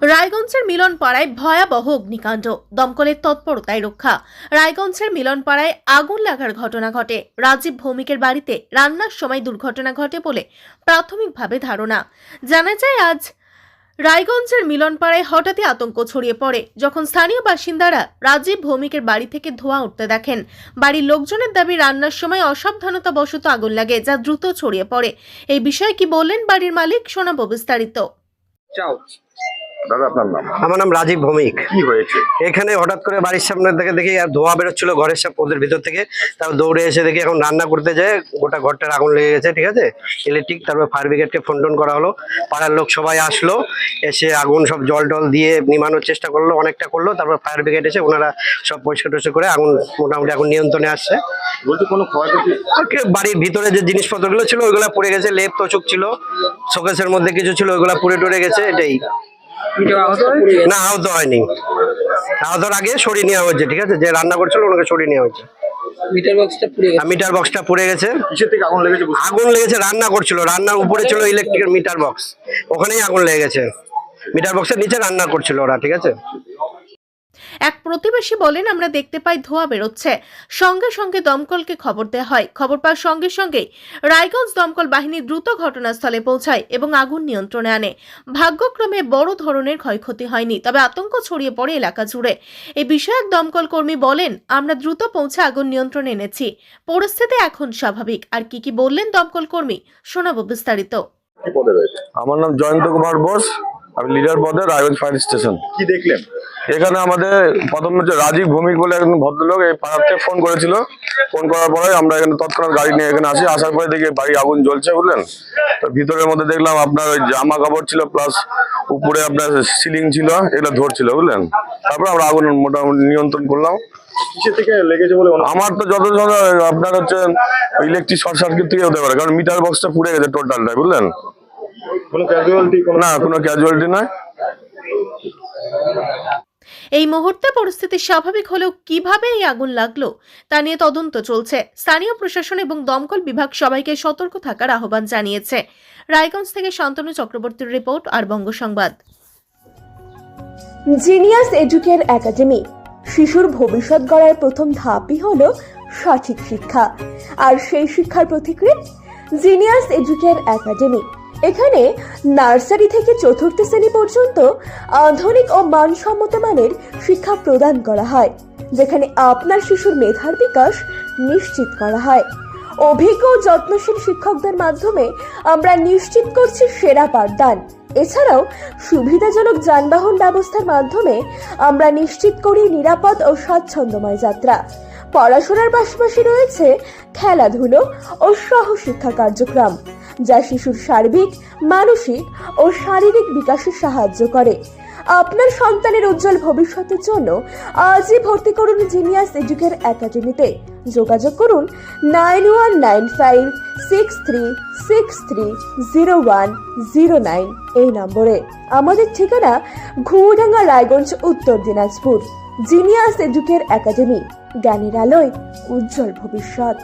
রায়গঞ্জের মিলনপাড়ায় ভয়াবহ অগ্নিকাণ্ড, দমকলের তৎপরতায় রক্ষা। রায়গঞ্জের মিলনপাড়ায় আগুন লাগার ঘটনা ঘটে। রাজীব ভৌমিকের বাড়িতে রান্নার সময় দুর্ঘটনা ঘটে বলে প্রাথমিকভাবে ধারণা। জানা যায়, আজ রায়গঞ্জের মিলনপাড়ায় হঠাৎই আতঙ্ক ছড়িয়ে পড়ে যখন স্থানীয় বাসিন্দারা রাজীব ভৌমিকের বাড়ি থেকে ধোঁয়া উঠতে দেখেন। বাড়ির লোকজনের দাবি, রান্নার সময় অসাবধানতাবশত আগুন লাগে, যা দ্রুত ছড়িয়ে পড়ে। এই বিষয়ে কি বললেন বাড়ির মালিক, শোনাবো বিস্তারিত। দাদা, আপনার নাম? আমার নাম রাজীব ভৌমিক। কি হয়েছে? এখানে হঠাৎ করে বাড়ির সামনে থেকে দেখি আর ধোঁয়া বেরোচ্ছিল ঘরের সব ওদের ভিতর থেকে। তারপর দৌড়ে এসে দেখি এখন রান্না করতে যায় গোটা ঘরটার আগুন লেগে গেছে। ঠিক আছে, ইলেকট্রিক, তারপর ফায়ার ব্রিগেডকে ফোন টোন করা হলো। পাড়ার লোক সবাই আসলো, এসে আগুন সব জল টল দিয়ে নিমানোর চেষ্টা করলো, অনেকটা করলো। তারপর ফায়ার ব্রিগেড এসে ওনারা সব পরিষ্কার টরিষ্কার করে আগুন মোটামুটি এখন নিয়ন্ত্রণে আসছে। বলতে কোনো ক্ষয়ক্ষতি? বাড়ির ভিতরে যে জিনিসপত্রগুলো ছিল ওইগুলো পড়ে গেছে, লেপ তোষক ছিল, শোকেসের মধ্যে কিছু ছিল, ওইগুলো পুড়ে টরে গেছে। এটাই। না, আহত হয়নি। আহতর আগে সরিয়ে নেওয়া হয়েছে। ঠিক আছে, যে রান্না করছিল ওনাকে সরিয়ে নেওয়া হয়েছে। মিটার বক্সটা পুড়ে গেছে। কিসের থেকে আগুন লেগেছে? আগুন লেগেছে, রান্না করছিল, রান্নার উপরে ছিল ইলেকট্রিকের মিটার বক্স, ওখানেই আগুন লেগে গেছে। মিটার বক্সের নিচে রান্না করছিল ওরা। ঠিক আছে। এক প্রতিবেশী বলেন, আমরা দেখতে পাই ধোঁয়া বেরোচ্ছে, সঙ্গে সঙ্গে দমকলকে খবর দেওয়া হয়। খবর পাওয়ার সঙ্গে সঙ্গে রায়গঞ্জ দমকল বাহিনী দ্রুত ঘটনাস্থলে পৌঁছায় এবং আগুন নিয়ন্ত্রণে আনে। ভাগ্যক্রমে বড় ধরনের ক্ষয়ক্ষতি হয়নি, তবে আতঙ্ক ছড়িয়ে পড়ে এলাকা জুড়ে। এই বিষয়ে এক দমকল কর্মী বলেন, আমরা দ্রুত পৌঁছে আগুন নিয়ন্ত্রণে এনেছি, পরিস্থিতি এখন স্বাভাবিক। আর কি বললেন দমকল কর্মী, শোনাবো বিস্তারিত। আমার নাম জয়ন্ত কুমার বোস, আমি লিডার পদে রায়গঞ্জ ফায়ার স্টেশন। কি দেখলেন? এখানে আমাদের প্রথম হচ্ছে রাজীব ভৌমিক বলে একজন ভদ্রলোক এই পাড়ার থেকে ফোন করেছিল। ফোন করার পরে আমরা এখানে তৎক্ষণাৎ গাড়ি নিয়ে এখানে আসি। আসার পরে দেখি বাড়ি আগুন জ্বলছে, বুঝলেন। তো ভিতরের মধ্যে দেখলাম আপনার ওই জামা কাপড় ছিল, প্লাস উপরে আপনার সিলিং ছিল, এগুলো ধরছিল, বুঝলেন। তারপর আমরা আগুন মোটামুটি নিয়ন্ত্রণ করলাম। কিসের থেকে লেগেছে বলে? আমার তো যত আপনার হচ্ছে ইলেকট্রিক শর্ট সার্কিট থেকে হতে পারে, কারণ মিটার বক্সটা পুড়ে গেছে টোটালটাই, বুঝলেন। কোনো ক্যাজুয়ালিটি? না, কোনো ক্যাজুয়ালিটি নয়। এই মুহূর্তে পরিস্থিতি স্বাভাবিক হলেও কিভাবে এই আগুন লাগলো তা নিয়ে তদন্ত চলছে। স্থানীয় প্রশাসন এবং দমকল বিভাগ সবাইকে সতর্ক থাকার আহ্বান জানিয়েছে। রায়গঞ্জ থেকে শান্তনু চক্রবর্তীর রিপোর্ট, আর বঙ্গ সংবাদ। Genius educare academy. শিশুর ভবিষ্যৎ গড়ার প্রথম ধাপই হলো সঠিক শিক্ষা, আর সেই শিক্ষার প্রতিক্রিয়া জিনিয়াস এডুকেয়ার একাডেমি। এখানে নার্সারি থেকে চতুর্থ শ্রেণী পর্যন্ত আধুনিক ও মানসম্মত মানের শিক্ষা প্রদান করা হয়, যেখানে আপনার শিশুর মেধার বিকাশ নিশ্চিত করা হয়। অভিজ্ঞ ও যত্নশীল শিক্ষকদের মাধ্যমে আমরা নিশ্চিত করছি সেরা পাঠদান। এছাড়াও সুবিধাজনক যানবাহন ব্যবস্থার মাধ্যমে আমরা নিশ্চিত করি নিরাপদ ও স্বাচ্ছন্দ্যময় যাত্রা। পড়াশোনার পাশাপাশি রয়েছে খেলাধুলো ও সহশিক্ষা কার্যক্রম, যা শিশুর সার্বিক, মানসিক ও শারীরিক বিকাশে সাহায্য করে। আপনার সন্তানের উজ্জ্বল ভবিষ্যতের জন্য আজই ভর্তি করুন জিনিয়াস এডুকেয়ার একাডেমিতে। যোগাযোগ করুন 919563630109 এই নম্বরে। আমাদের ঠিকানা ঘুমডাঙ্গা, রায়গঞ্জ, উত্তর দিনাজপুর। জিনিয়াস এডুকেয়ার একাডেমি, জ্ঞানের আলোয় উজ্জ্বল ভবিষ্যৎ।